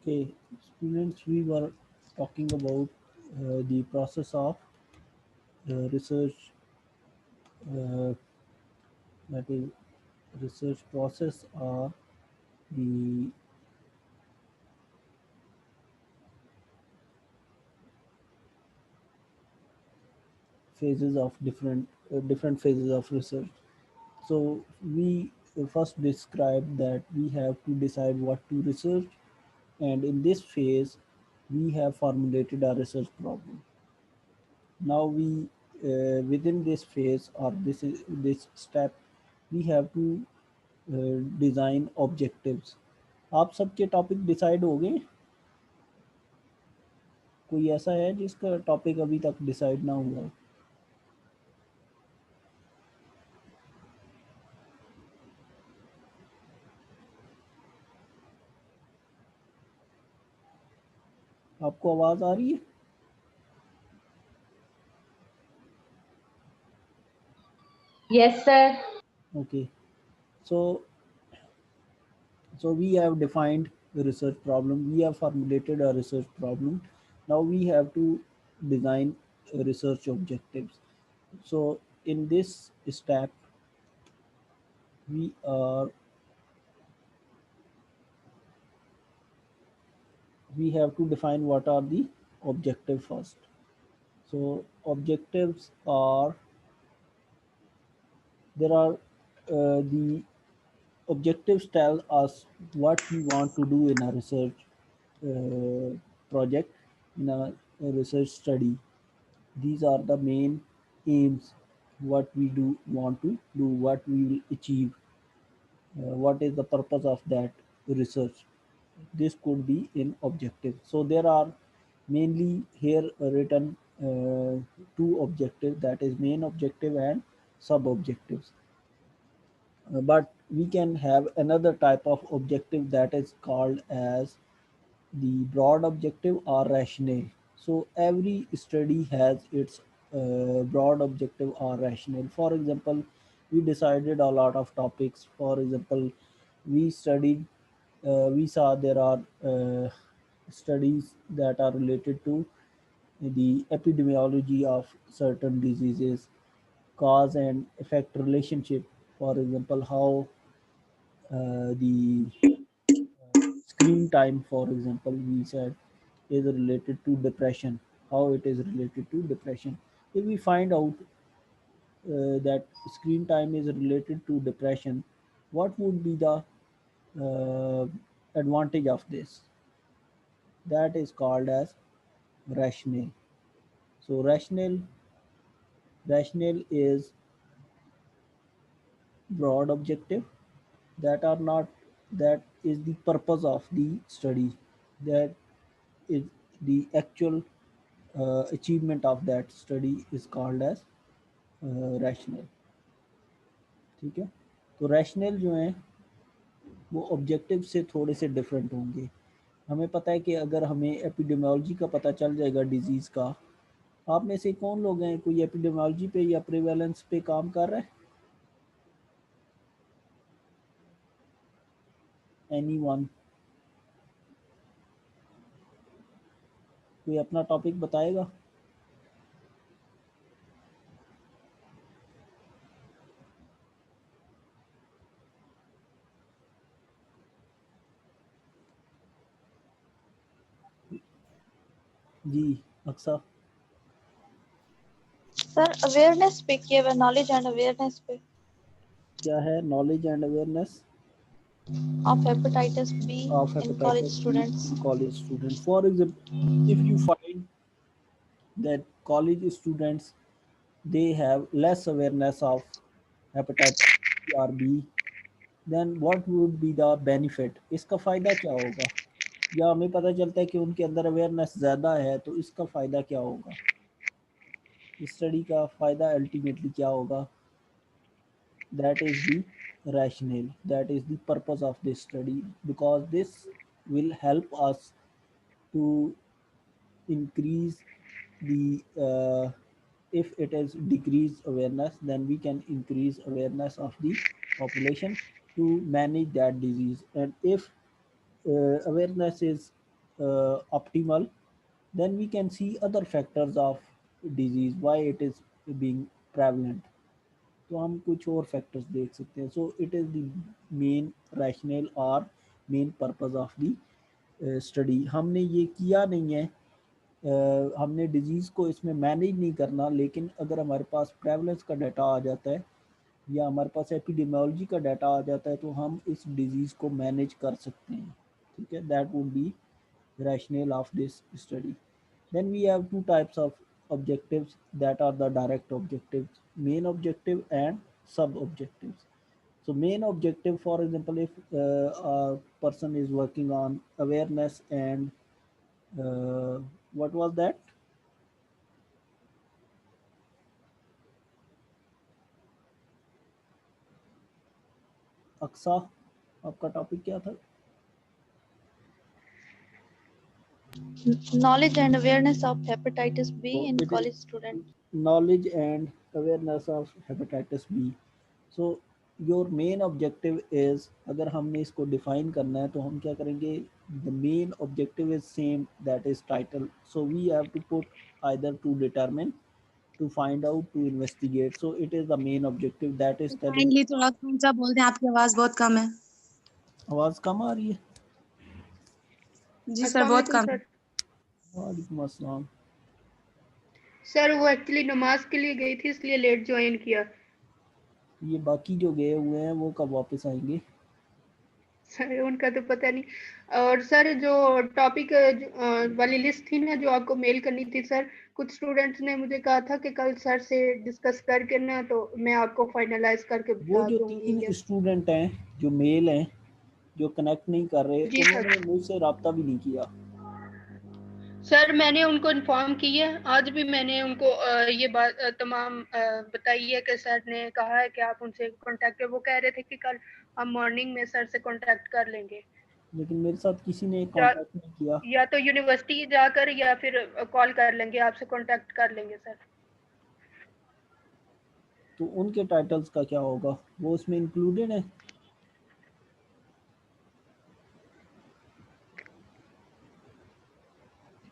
Okay, students, we were talking about the process of research, uh, that is, research process are the phases of different phases of research. So we first describe that we have to decide what to research, and in this phase, we have formulated a research problem. Now we within this phase or this step, we have to design objectives. आप सबके topic decide हो गए? कोई ऐसा है जिसका topic अभी तक डिसाइड ना हुआ हो? आपको आवाज़ आ रही है? Yes, sir. Okay. So so we have defined the research problem, we have formulated a research problem. Now we have to design research objectives. So in this step, we are we have to define what are the objective first. So objectives are, there are the objectives tell us what we want to do in a research uh, project, in a research study. These are the main aims, what we do want to do, what we will achieve, what is the purpose of that research. This could be in objective. So there are mainly here written two objectives, that is main objective and sub objectives. But we can have another type of objective that is called as the broad objective or rationale. So every study has its broad objective or rationale. For example, we decided a lot of topics. For example, we studied, we saw there are studies that are related to the epidemiology of certain diseases, cause and effect relationship. For example, how the screen time, for example, we said is related to depression, how it is related to depression. If we find out that screen time is related to depression, what would be the uh, advantage of this? That is called as rationale. So rationale is broad objective that are not, that is the purpose of the study, that is the actual achievement of that study is called as rational. ठीक है, तो rational जो हैं वो objective से थोड़े से different होंगे। हमें पता है कि अगर हमें एपिडेमियोलॉजी का पता चल जाएगा डिजीज़ का, आप में से कौन लोग हैं कोई एपिडेमियोलॉजी पे या प्रिवेलेंस पे काम कर रहा है? Any one? कोई अपना टॉपिक बताएगा? जी, अक्सा। सर अवेयरनेस पे किया हुआ, नॉलेज एंड अवेयरनेस पे क्या है knowledge and awareness of hepatitis B of in college hepatitis B students? in college students? For example, if you find that college students, they have less awareness of hepatitis C or B, then what would be the benefit? इसका फ़ायदा क्या होगा? या हमें पता चलता है कि उनके अंदर अवेयरनेस ज़्यादा है, तो इसका फ़ायदा क्या होगा? इस स्टडी का फ़ायदा अल्टीमेटली क्या होगा? That is the rationale, that is the purpose of this study, because this will help us to increase the if it is decreased awareness, then we can increase awareness of the population to manage that disease. And if awareness is optimal, then we can see other factors of disease, why it is being prevalent. तो हम कुछ और factors देख सकते हैं. So it is the main rationale और main purpose of the study. हमने ये किया नहीं है, हमने डिजीज़ को इसमें मैनेज नहीं करना, लेकिन अगर हमारे पास प्रेवलेंस का डाटा आ जाता है या हमारे पास एपिडेमियोलॉजी का डाटा आ जाता है तो हम इस डिजीज़ को मैनेज कर सकते हैं. ठीक है, that would be rationale of this study. Then we have two types of objectives, that are the direct objectives, main objective and sub objectives. So main objective, for example, if a person is working on awareness and what was that? Aqsa, आपका topic क्या था? Knowledge and awareness of hepatitis B So in it is college students. knowledge and awareness of hepatitis B. So your main objective is, अगर हमने इसको define करना है तो हम क्या करेंगे? The main objective is same, that is title. So we have to put either to determine, to find out, to investigate. So it is the main objective, that is telling. Kindly थोड़ा ऊंचा बोल दें, आपकी आवाज बहुत कम है. आवाज कम आ रही है? जी सर, बहुत कम. वालेकुम अस्सलाम. सर वो एक्चुअली नमाज के लिए गई थी इसलिए लेट ज्वाइन किया. ये बाकी जो गए हुए हैं वो कब वापस आएंगे? सर उनका तो पता नहीं. और सर जो टॉपिक वाली लिस्ट थी ना जो आपको मेल करनी थी सर, कुछ स्टूडेंट्स ने मुझे कहा था कि कल सर से डिस्कस करके ना तो मैं आपको फाइनलाइज करके वो बता जो दूंगी. 3 स्टूडेंट हैं जो मेल हैं, जो कनेक्ट नहीं कर रहे, जी सर. उन्होंने मुझसे रब्ता भी नहीं किया. सर मैंने उनको इन्फॉर्म की है, आज भी मैंने उनको ये बात तमाम बताई है कि सर ने कहा है कि आप उनसे कांटेक्ट. वो कह रहे थे कि कल हम मॉर्निंग में सर से कांटेक्ट कर लेंगे. लेकिन मेरे साथ किसी ने कांटेक्ट नहीं किया. या तो यूनिवर्सिटी जाकर या फिर कॉल कर लेंगे, आपसे कांटेक्ट कर लेंगे सर. तो उनके टाइटल्स का क्या होगा? वो उसमें इंक्लूडेड है?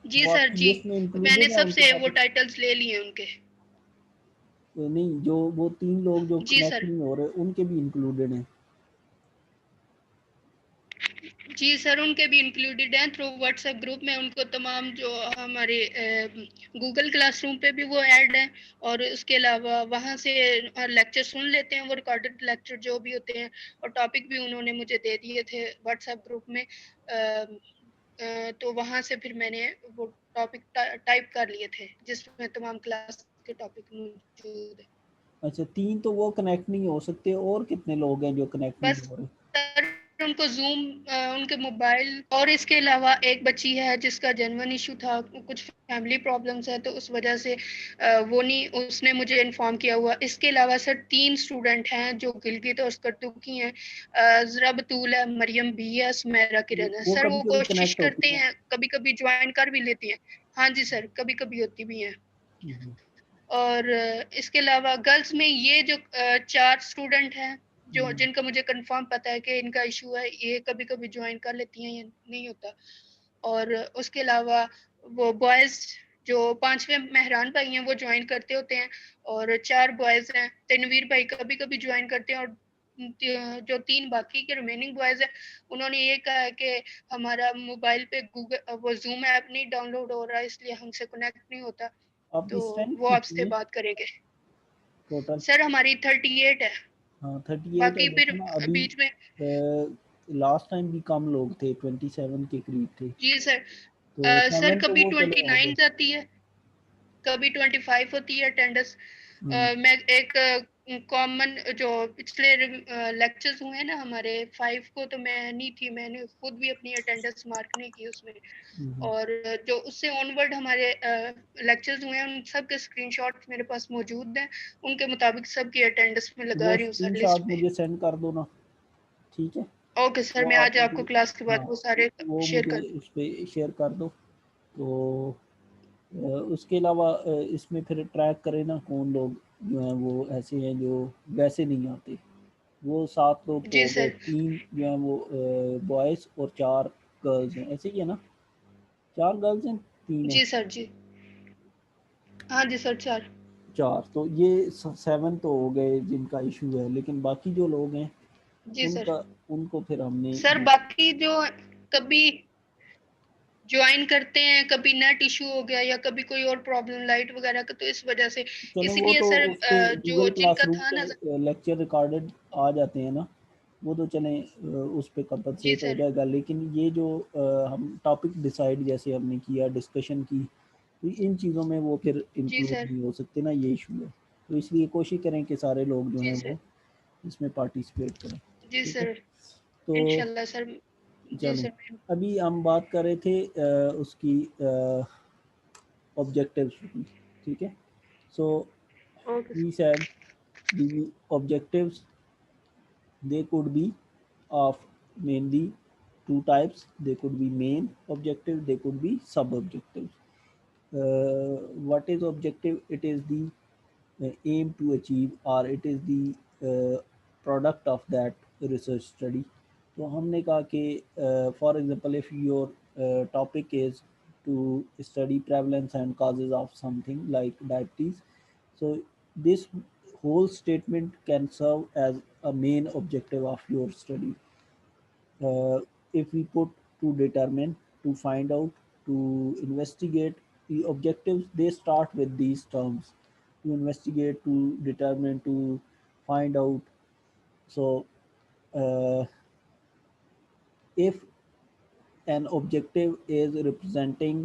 जी सर जी, मैंने सबसे वो टाइटल्स ले लिए उनके. नहीं, जो वो 3 लोग जो जी कनेक्ट सर. नहीं हो रहे उनके भी इंक्लूडेड हैं? जी सर, उनके भी इंक्लूडेड हैं. थ्रू व्हाट्सएप ग्रुप में उनको तमाम जो हमारे गूगल क्लासरूम पे भी वो ऐड हैं, और उसके अलावा वहाँ से लेक्चर सुन लेते हैं, वो रिकॉर्डेड लेक्चर जो भी होते हैं, और टॉपिक भी उन्होंने मुझे दे दिए थे व्हाट्सएप ग्रुप में. तो वहाँ से फिर मैंने वो टॉपिक टाइप कर लिए थे जिसमें तमाम क्लास के टॉपिक मौजूद है. अच्छा, 3 तो वो कनेक्ट नहीं हो सकते, और कितने लोग हैं जो कनेक्ट नहीं बस हो रहे? सर उनको जूम उनके मोबाइल, और इसके अलावा एक बच्ची है जिसका जेन्युइन इशू था, कुछ फैमिली प्रॉब्लम्स है तो उस वजह से वो नहीं, उसने मुझे इन्फॉर्म किया हुआ. इसके अलावा सर 3 स्टूडेंट हैं जो गिलगित और स्कर्दुकी हैं. ज़रा बतूल है, मरियम भी है, सुमेरा किरण है. सर वो कभी-कभी कोशिश कनेक्ट करते होती हैं? हैं, कभी कभी ज्वाइन कर भी लेती हैं. हाँ जी सर, कभी कभी होती भी हैं. और इसके अलावा गर्ल्स में ये जो 4 स्टूडेंट हैं जो जिनका मुझे कंफर्म पता है कि इनका इशू है, ये कभी कभी ज्वाइन कर लेती हैं, ये नहीं होता. और उसके अलावा वो बॉयज जो 5वें मेहरान भाई हैं वो ज्वाइन करते होते हैं, और 4 बॉयज हैं. तनवीर भाई कभी कभी ज्वाइन करते हैं, और जो 3 बाकी के रिमेनिंग बॉयज हैं उन्होंने ये कहा है कि हमारा मोबाइल पे गूगल वो जूम ऐप नहीं डाउनलोड हो रहा है, इसलिए हमसे कनेक्ट नहीं होता, आपकी तो स्ट्रेंथ वो आपसे कितनी है बात करेंगे. टोटल? सर हमारी 38 है. हाँ, 38 है. बाकी फिर देखो ना, अभी बीच में लास्ट टाइम भी कम लोग थे, 27 के करीब थे. जी सर. तो सर 7 तो कभी वो चले आ 29 गए. जाती है, कभी 25 होती है अटेंडेंस. मैं एक कॉमन जो पिछले लेक्चर्स हुए हैं ना हमारे 5 को, तो मैं नहीं थी, मैंने खुद भी अपनी अटेंडेंस मार्क नहीं की उसमें. और जो उससे ऑनवर्ड हमारे लेक्चर्स हुए हैं उन सब के स्क्रीनशॉट्स मेरे पास मौजूद हैं, उनके मुताबिक सबकी अटेंडेंस में लगा वो रही हूँ सर स्क्रीनशॉट लिस्ट पे. मुझे सेंड कर दो ना, ठीक है? ओके सर, वो मैं आप आज आपको मुझे, क्लास के बाद हाँ, वो सारे वो शेयर मुझे कर. उस पे शेयर कर दो. तो उसके अलावा इसमें फिर ट्रैक करें ना कौन लोग जो हैं वो ऐसे हैं जो वैसे नहीं आते. वो 7 लोग तो जी हो गए, सर. 3 जो हैं वो बॉयज़ और 4 गर्ल्स हैं, ऐसे ही है ना? 4 गर्ल्स हैं 3 हैं जी सर जी। हाँ जी सर 4। 4, तो ये 7 तो हो गए जिनका इशू है, लेकिन बाकी जो लोग हैं जी सर। उनका उनको फिर हमने सर बाकी जो कभी ज्वाइन करते हैं, कभी नेट इशू हो गया या कभी कोई और प्रॉब्लम लाइट वगैरह का, तो इस वजह से चलो वो इसलिए तो सर उस पे जो गूगल जिनका क्लासरूम था ना। पे लेक्चर रिकॉर्डेड आ जाते हैं ना, वो तो चलें उस पे जी कंपनसेट हो सर। जाएगा, लेकिन ये जो हम टॉपिक डिसाइड जैसे हमने किया, डिस्कशन की, तो इन चीज़ों में वो फिर जी इंक्लूड सर। नहीं हो सकते ना, ये इशू है। तो इसलिए कोशिश करें कि सारे लोग जो जी हैं सर। वो इसमें पार्टिसिपेट करें। जी ठीक है, सर। तो इंशाल्लाह सर। जी चलें, सर। अभी हम बात कर रहे थे उसकी ऑब्जेक्टिव्स की। ठीक है, so okay we said the objectives, they could be of mainly two types. They could be main objective, they could be sub objectives. What is objective? It is the aim to achieve, or it is the product of that research study. तो हमने कहा कि for example if your topic is to study prevalence and causes of something like diabetes, so this whole statement can serve as a main objective of your study. If we put to determine, to find out, to investigate, the objectives they start with these terms: to investigate, to determine, to find out. So uh, if an objective is representing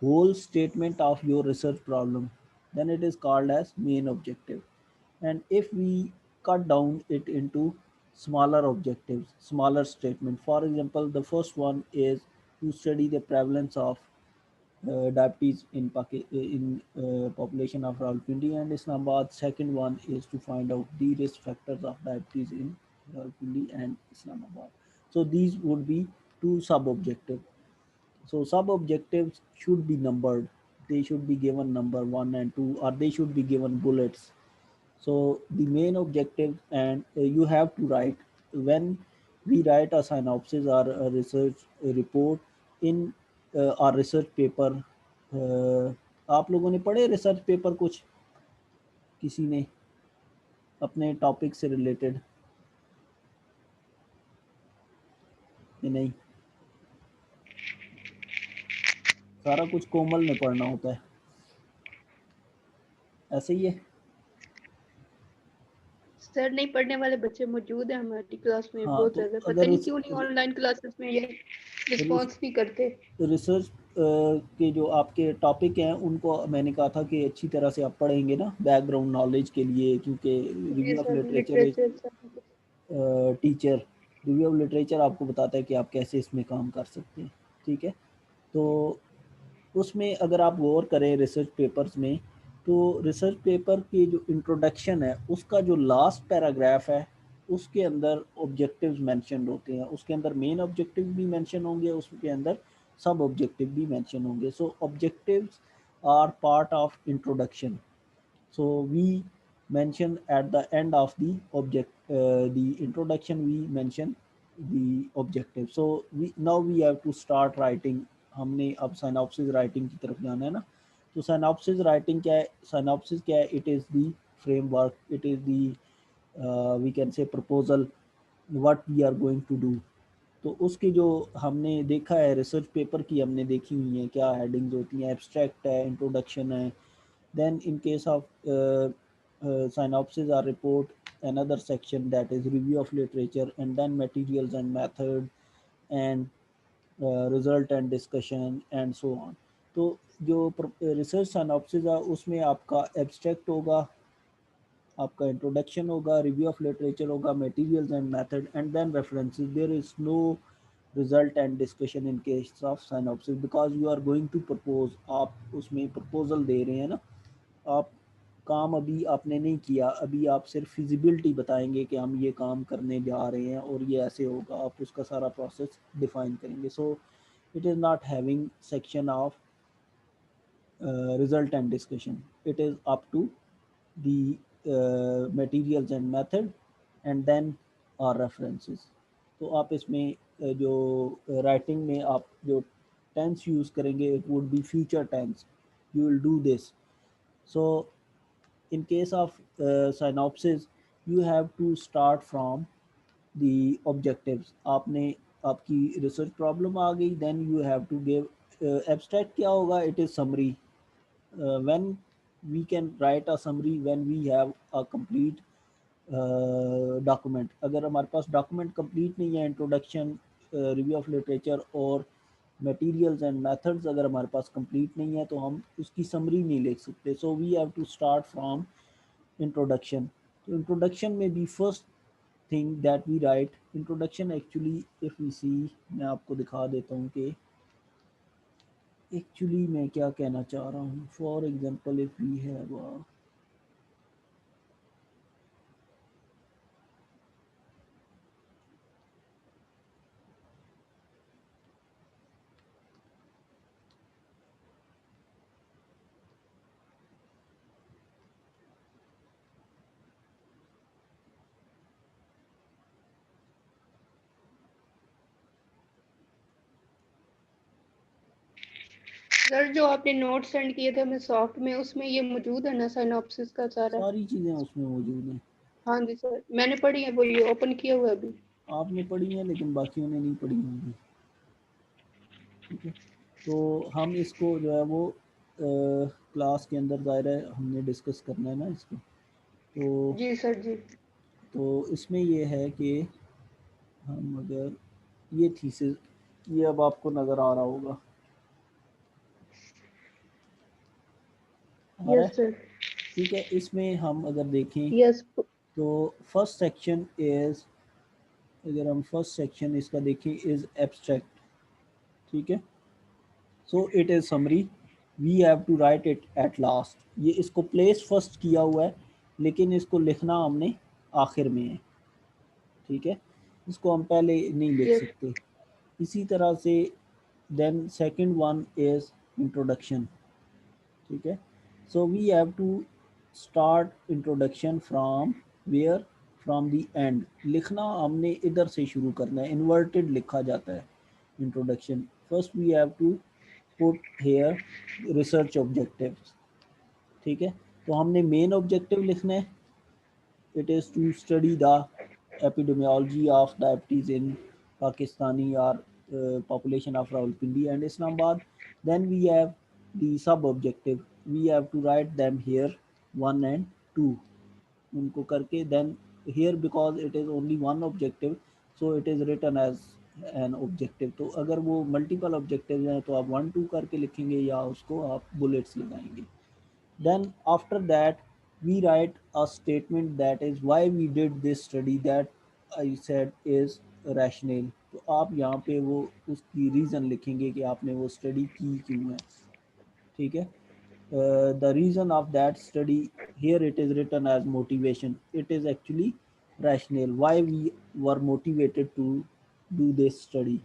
whole statement of your research problem, then it is called as main objective. And if we cut down it into smaller objectives, smaller statement, for example, the first one is to study the prevalence of diabetes in population of Rawalpindi and Islamabad. Second one is to find out the risk factors of diabetes in Rawalpindi and Islamabad. So these would be two sub-objectives. So sub-objectives should be numbered. They should be given number 1 and 2, or they should be given bullets. So the main objective, and you have to write, when we write a synopsis or a research report in our research paper. आप लोगों ने पढ़े research paper कुछ, किसी ने अपने topic से related या नहीं? सारा कुछ कोमल ने पढ़ना होता है, ऐसे ही है? सर नहीं, पढ़ने वाले बच्चे मौजूद हैं हमारी क्लास में हाँ, बहुत तो ज्यादा, पता अगर नहीं क्यों नहीं ऑनलाइन क्लासेस में ये रिस्पॉन्स नहीं करते। रिसर्च के जो आपके टॉपिक हैं उनको मैंने कहा था कि अच्छी तरह से आप पढ़ेंगे ना, बैकग्राउंड नॉलेज के लिए, क्योंकि जी review of sir, literature is literature सब। टीचर, रिव्यू ऑफ लिटरेचर आपको बताता है कि आप कैसे इसमें काम कर सकते हैं। ठीक है, तो उसमें अगर आप गौर करें रिसर्च पेपर्स में, तो रिसर्च पेपर की जो इंट्रोडक्शन है उसका जो लास्ट पैराग्राफ है उसके अंदर ऑब्जेक्टिव्स मेंशन होते हैं, उसके अंदर मेन ऑब्जेक्टिव भी मेंशन होंगे, उसके अंदर सब ऑब्जेक्टिव भी मेंशन होंगे। So objectives are part of introduction. So we mention at the end of the introduction, we mention the objective. So we have to start writing. हमने अब synopsis writing की तरफ जाना है ना, तो synopsis writing क्या है? Synopsis क्या है? It is the framework, it is the we can say proposal, what we are going to do. तो उसकी जो हमने देखा है रिसर्च पेपर की, हमने देखी हुई है क्या हेडिंग्स होती हैं, एब्स्ट्रैक्ट है, इंट्रोडक्शन है, then in case of synopsis or report, another section that is review of literature, and then materials and method, and result and discussion, and so on. तो जो रिसर्च साइनॉप्सिस है उसमें आपका abstract होगा, आपका introduction होगा, review of literature होगा, materials and method, and then references. There is no result and discussion in case of synopsis, because you are going to propose. आप उसमें प्रपोजल दे रहे हैं ना, आप काम अभी आपने नहीं किया, अभी आप सिर्फ फिजिबिलिटी बताएंगे कि हम ये काम करने जा रहे हैं और ये ऐसे होगा, आप उसका सारा प्रोसेस डिफाइन करेंगे. सो it is not having section of result and discussion. It is up to the materials and method, and then our references. तो आप इसमें जो राइटिंग में आप जो टेंस यूज करेंगे, it would be future tense, you will do this. So in case of synopsis, you have to start from the objectives. आपने आपकी रिसर्च प्रॉब्लम आ गई, then you have to give abstract. क्या होगा? It is summary. When we can write a summary when we have a complete document. अगर हमारे पास document complete नहीं है, इंट्रोडक्शन, रिव्यू ऑफ लिटरेचर और मटेरियल्स एंड मेथड्स अगर हमारे पास कंप्लीट नहीं है, तो हम उसकी समरी नहीं लिख सकते. So we have to start from introduction. तो इंट्रोडक्शन में भी first thing that we write introduction. Actually if we see, मैं आपको दिखा देता हूँ कि एक्चुअली मैं क्या कहना चाह रहा हूँ. For example, if we have sir जो आपने नोट सेंड किए थे हमें सॉफ्ट में, उसमें ये मौजूद है ना सिनॉप्सिस का सारा? सारी चीज़ें उसमें मौजूद हैं. हाँ जी सर, मैंने पढ़ी है, वो ये ओपन किया हुआ है अभी. आपने पढ़ी हैं लेकिन बाकियों ने नहीं पढ़ी होंगी. ठीक है, तो हम इसको जो है वो क्लास के अंदर ज़ाहिर है हमने डिस्कस करना है ना इसको. तो जी सर जी. तो इसमें ये है कि हम अगर ये थीसिस, ये अब आपको नज़र आ रहा होगा. आ रहा है? Yes sir. ठीक है, इसमें हम अगर देखें यस. तो फर्स्ट सेक्शन इज़, अगर हम फर्स्ट सेक्शन इसका देखें, इज़ एब्स्ट्रैक्ट. ठीक है, so it is summary. We have to write it at last. ये इसको प्लेस फर्स्ट किया हुआ है, लेकिन इसको लिखना हमने आखिर में है. ठीक है, इसको हम पहले नहीं लिख यस. सकते. इसी तरह से then second one is introduction. ठीक है, so we have to start introduction from where, from the end. लिखना हमने इधर से शुरू करना है, इन्वर्टेड लिखा जाता है introduction. First we have to put here research objectives. ठीक है, तो हमने मेन ऑब्जेक्टिव लिखना है. It is to study the epidemiology of diabetes in Pakistani or population of Rawalpindi and Islamabad. Then we have the sub objective. We have to write them here 1 and 2 उनको करके. then here because it is only one objective, so it is written as an objective. तो अगर वो multiple objectives हैं तो आप 1 2 करके लिखेंगे या उसको आप bullets लगाएंगे. Then after that we write a statement that is why we did this study, that I said is rational. तो आप यहाँ पे वो उसकी रीज़न लिखेंगे कि आपने वो स्टडी की क्यों है. ठीक है, the reason of that study, here it is written as motivation. It is actually rational why we were motivated to do this study.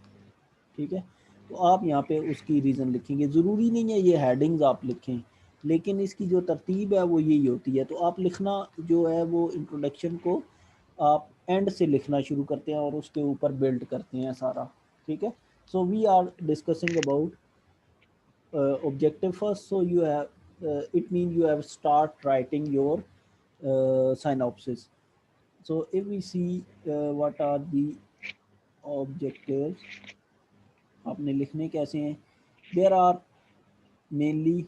ठीक है, तो आप यहाँ पे उसकी रीज़न लिखेंगे. ज़रूरी नहीं है ये हेडिंग्स आप लिखें, लेकिन इसकी जो तरतीब है वो यही होती है. तो आप लिखना जो है वो इंट्रोडक्शन को आप एंड से लिखना शुरू करते हैं और उसके ऊपर बिल्ड करते हैं सारा. ठीक है, so we are discussing about objective first. So you have it means you have start writing your synopsis. So if we see what are the objectives, आपने लिखने कैसे हैं. there are mainly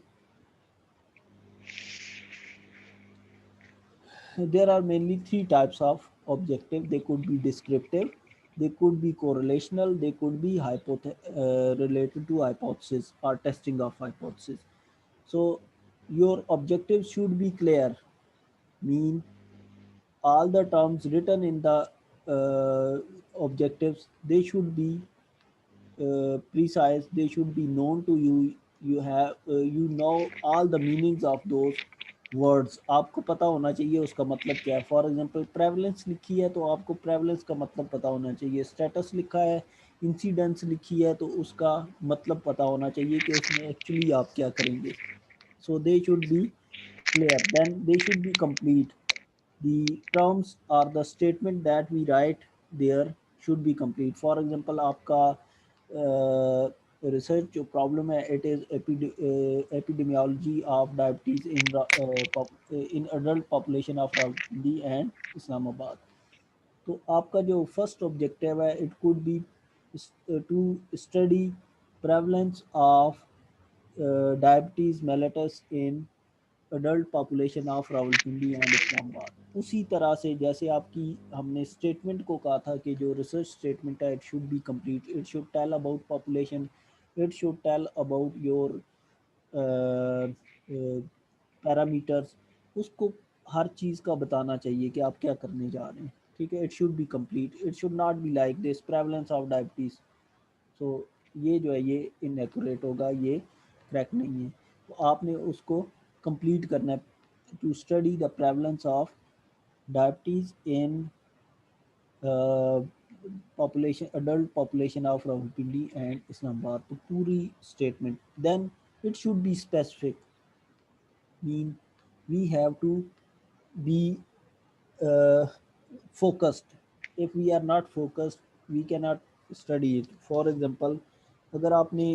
three types of objective. They could be descriptive, they could be correlational, they could be related to hypothesis or testing of hypothesis. So your objectives should be clear, mean all the terms written in the objectives, they should be precise, they should be known to you. You have you know all the meanings of those words. आपको पता होना चाहिए उसका मतलब क्या है. For example prevalence लिखी है तो आपको प्रेवलेंस का मतलब पता होना चाहिए. स्टेटस लिखा है, इंसिडेंस लिखी है तो उसका मतलब पता होना चाहिए कि उसमें एक्चुअली आप क्या करेंगे. So they should be clear, then they should be complete. the terms or the statement that we write there should be complete. For example, आपका रिसर्च जो प्रॉब्लम है it is epidemiology of diabetes in adult population of Rawalpindi and Islamabad. तो आपका जो first objective है it could be to study prevalence of diabetes mellitus in adult population of Rawalpindi and Islamabad. उसी तरह से जैसे आपकी हमने स्टेटमेंट को कहा था कि जो रिसर्च स्टेटमेंट है it should be complete, it should tell about population, it should tell about your parameters, उसको हर चीज़ का बताना चाहिए कि आप क्या करने जा रहे हैं। ठीक है, it should be complete, it should not be like this prevalence of diabetes. So ये जो है ये इनएक्यूरेट होगा, ये करेक्ट नहीं है। तो आपने उसको कंप्लीट करना है, to study the prevalence of diabetes in population adult population of Rawalpindi and Islamabad. तो पूरी statement, then it should be specific, mean we have to be focused. If we are not focused we cannot study it. For example, अगर आपने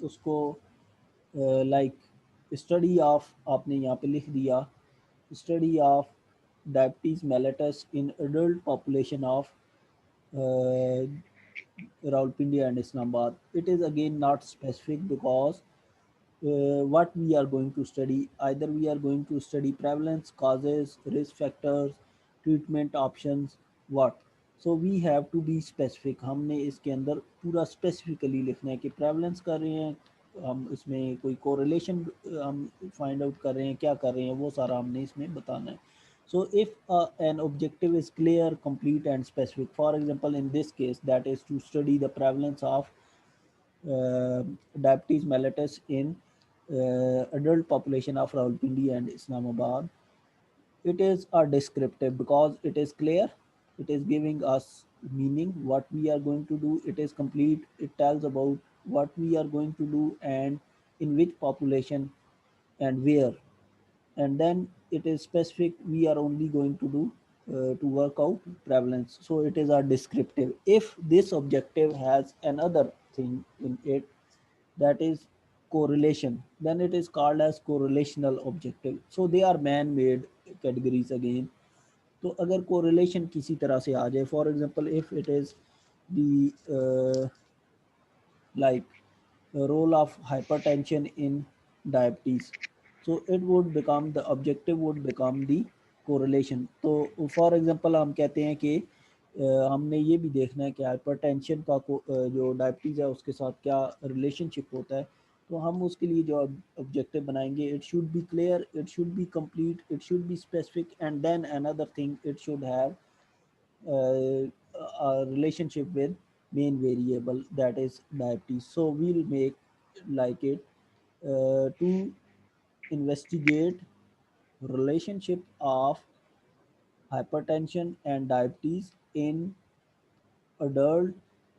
उसको like study of आपने यहाँ पे लिख दिया study of diabetes mellitus in adult population of Rawalpindi and Islamabad, it is again not specific because what we are going to study, either we are going to study prevalence, causes, risk factors, treatment options, what. So we have to be specific, हमने इसके अंदर पूरा specifically लिखना है कि prevalence कर रहे हैं हम, इसमें कोई correlation हम find out कर रहे हैं, क्या कर रहे हैं, वो सारा हमने इसमें बताना है. So if an objective is clear, complete and specific, for example in this case that is to study the prevalence of diabetes mellitus in adult population of Rawalpindi and Islamabad, it is a descriptive because it is clear, it is giving us meaning what we are going to do, it is complete, it tells about what we are going to do and in which population and where, and then it is specific, we are only going to do to work out prevalence. So it is a descriptive. If this objective has another thing in it, that is correlation, then it is called as correlational objective. So they are man-made categories again. तो अगर correlation किसी तरह से आ जाए, for example if it is the like role of hypertension in diabetes, so it would become, the objective would become the correlation. तो for example हम कहते हैं कि हमने ये भी देखना है कि हाइपरटेंशन का जो डायबिटीज़ है उसके साथ क्या रिलेशनशिप होता है, तो हम उसके लिए जो ऑब्जेक्टिव बनाएंगे, it should be clear, it should be complete, it should be specific and then another thing, it should have a relationship with main variable, that is diabetes. So we'll make like it to investigate relationship of hypertension and diabetes in adult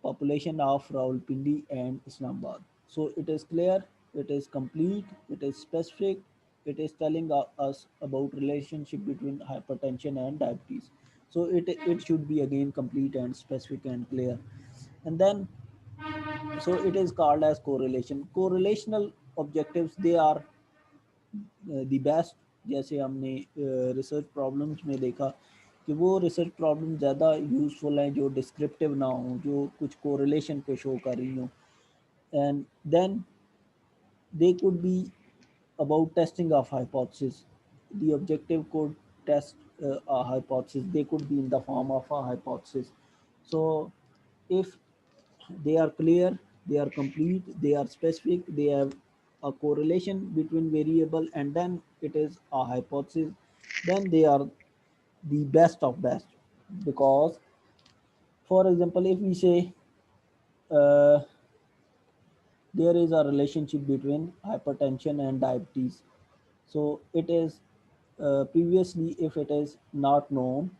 population of Rawalpindi and Islamabad. So it is clear, it is complete, it is specific, it is telling us about relationship between hypertension and diabetes. So it should be again complete and specific and clear. And then so it is called as correlation. Correlational objectives, they are the best. जैसे हमने research problems में देखा कि वो research problem ज़्यादा useful हैं जो descriptive ना हो, जो कुछ कोरिलेशन को शो कर रही हो, and then they could be about testing of hypothesis. The objective could test a hypothesis, they could be in the form of a hypothesis. So if they are clear, they are complete, they are specific, they have a correlation between variable, and then it is a hypothesis, then they are the best of best. Because for example if we say uh, there is a relationship between hypertension and diabetes, so it is previously if it is not known,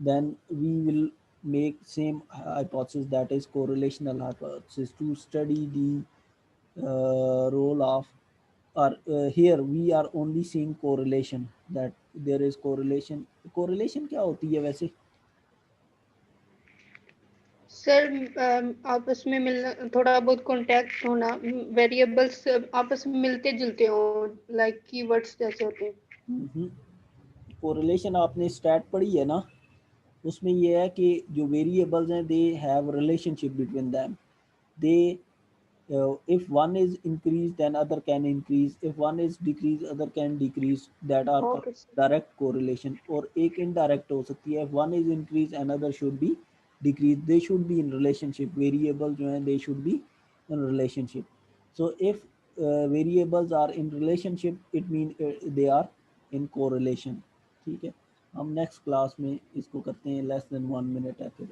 then we will make same hypothesis, that is correlational hypothesis, to study the role of, or here we are only seeing correlation, that there is correlation. Correlation क्या होती है वैसे? Sir आपस में मिलना, थोड़ा बहुत contact होना, वेरिएबल्स आपस में मिलते जुलते हो, लाइक कीवर्ड्स जैसे होते हैं। कोरिलेशन आपने स्टैट पढ़ी है ना, उसमें ये है कि जो वेरिएबल्स हैं they have relationship between them, they if one is increased then other can increase, if one is decreased other can decrease, that are okay direct correlation. और एक indirect हो सकती है, if one is increased another should be decreased, they should be in relationship, variable जो हैं they should be in relationship. So if variables are in relationship it mean they are in correlation. ठीक है, हम next class में इसको करते हैं, less than 1 minute है फिर